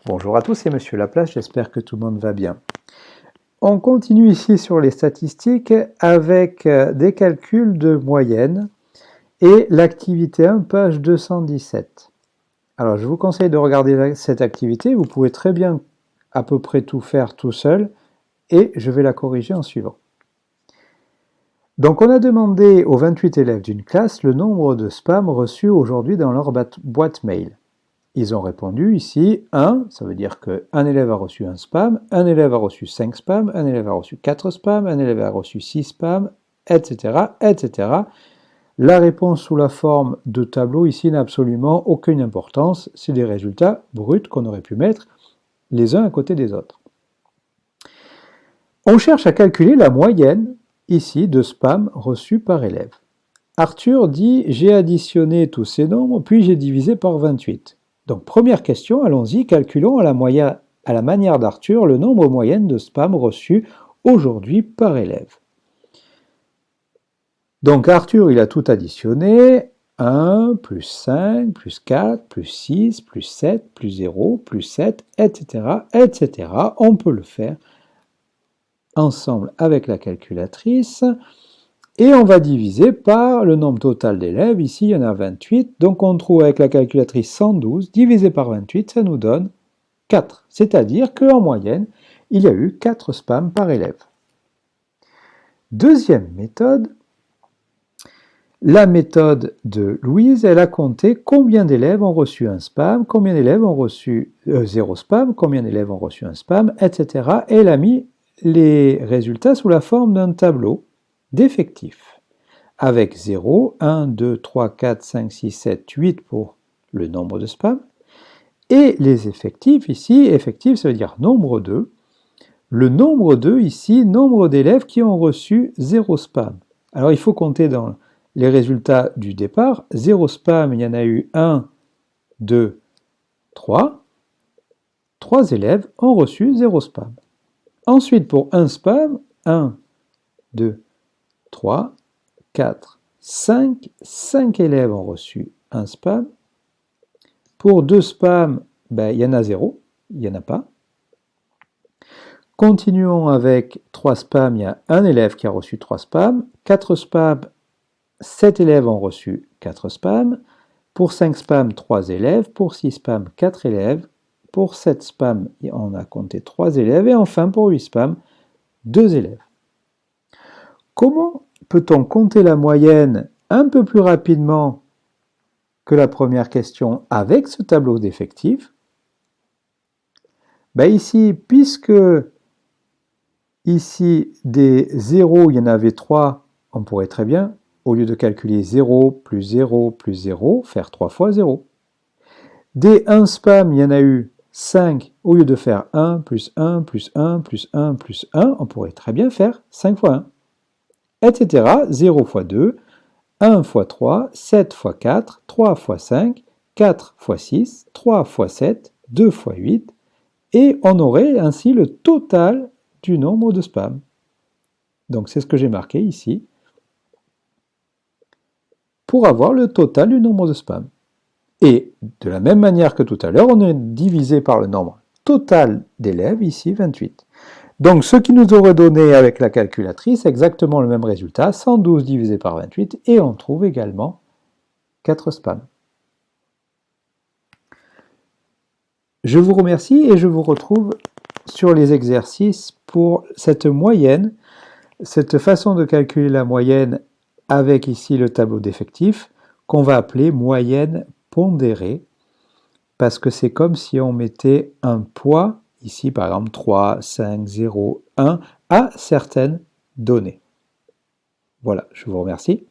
Bonjour à tous, c'est Monsieur Laplace, j'espère que tout le monde va bien. On continue ici sur les statistiques avec des calculs de moyenne et l'activité 1, page 217. Alors je vous conseille de regarder cette activité, vous pouvez très bien à peu près tout faire tout seul et je vais la corriger en suivant. Donc on a demandé aux 28 élèves d'une classe le nombre de spams reçus aujourd'hui dans leur boîte mail. Ils ont répondu ici 1, ça veut dire qu'un élève a reçu un spam, un élève a reçu 5 spams, un élève a reçu 4 spams, un élève a reçu 6 spams, etc., etc. La réponse sous la forme de tableau ici n'a absolument aucune importance, c'est des résultats bruts qu'on aurait pu mettre les uns à côté des autres. On cherche à calculer la moyenne ici de spams reçus par élève. Arthur dit « j'ai additionné tous ces nombres, puis j'ai divisé par 28 ». Donc première question, allons-y, calculons à la manière d'Arthur le nombre moyen de spams reçus aujourd'hui par élève. Donc Arthur, il a tout additionné, 1, plus 5, plus 4, plus 6, plus 7, plus 0, plus 7, etc., etc. On peut le faire ensemble avec la calculatrice. Et on va diviser par le nombre total d'élèves. Ici, il y en a 28. Donc, on trouve avec la calculatrice 112 divisé par 28, ça nous donne 4. C'est-à-dire qu'en moyenne, il y a eu 4 spams par élève. Deuxième méthode, la méthode de Louise, elle a compté combien d'élèves ont reçu un spam, combien d'élèves ont reçu 0 spam, combien d'élèves ont reçu un spam, etc. Et elle a mis les résultats sous la forme d'un tableau d'effectifs, avec 0, 1, 2, 3, 4, 5, 6, 7, 8 pour le nombre de spams, et les effectifs ici, effectifs ça veut dire nombre 2, le nombre 2 ici, nombre d'élèves qui ont reçu 0 spam. Alors il faut compter dans les résultats du départ, 0 spam, il y en a eu 1, 2, 3, 3 élèves ont reçu 0 spam. Ensuite pour 1 spam, 1, 2, 3, 4, 5, 5 élèves ont reçu un spam. Pour 2 spams, il y en a 0, il n'y en a pas. Continuons avec 3 spams, il y a un élève qui a reçu 3 spams. 4 spams, 7 élèves ont reçu 4 spams. Pour 5 spams, 3 élèves. Pour 6 spams, 4 élèves. Pour 7 spams, on a compté 3 élèves. Et enfin, pour 8 spams, 2 élèves. Comment peut-on compter la moyenne un peu plus rapidement que la première question avec ce tableau d'effectifs? Ici, puisque ici des 0, il y en avait 3, on pourrait très bien, au lieu de calculer 0 plus 0 plus 0, faire 3 fois 0. Des 1 spam, il y en a eu 5, au lieu de faire 1 plus 1 plus 1 plus 1 plus 1, on pourrait très bien faire 5 fois 1. Etc. 0 fois 2, 1 fois 3, 7 fois 4, 3 fois 5, 4 fois 6, 3 fois 7, 2 fois 8, et on aurait ainsi le total du nombre de spams. Donc c'est ce que j'ai marqué ici, pour avoir le total du nombre de spams. Et de la même manière que tout à l'heure, on est divisé par le nombre total d'élèves, ici 28. Donc, ce qui nous aurait donné avec la calculatrice exactement le même résultat, 112 divisé par 28, et on trouve également 4 spams. Je vous remercie et je vous retrouve sur les exercices pour cette moyenne, cette façon de calculer la moyenne avec ici le tableau d'effectifs, qu'on va appeler moyenne pondérée, parce que c'est comme si on mettait un poids, ici par exemple 3, 5, 0, 1, à certaines données. Voilà, je vous remercie.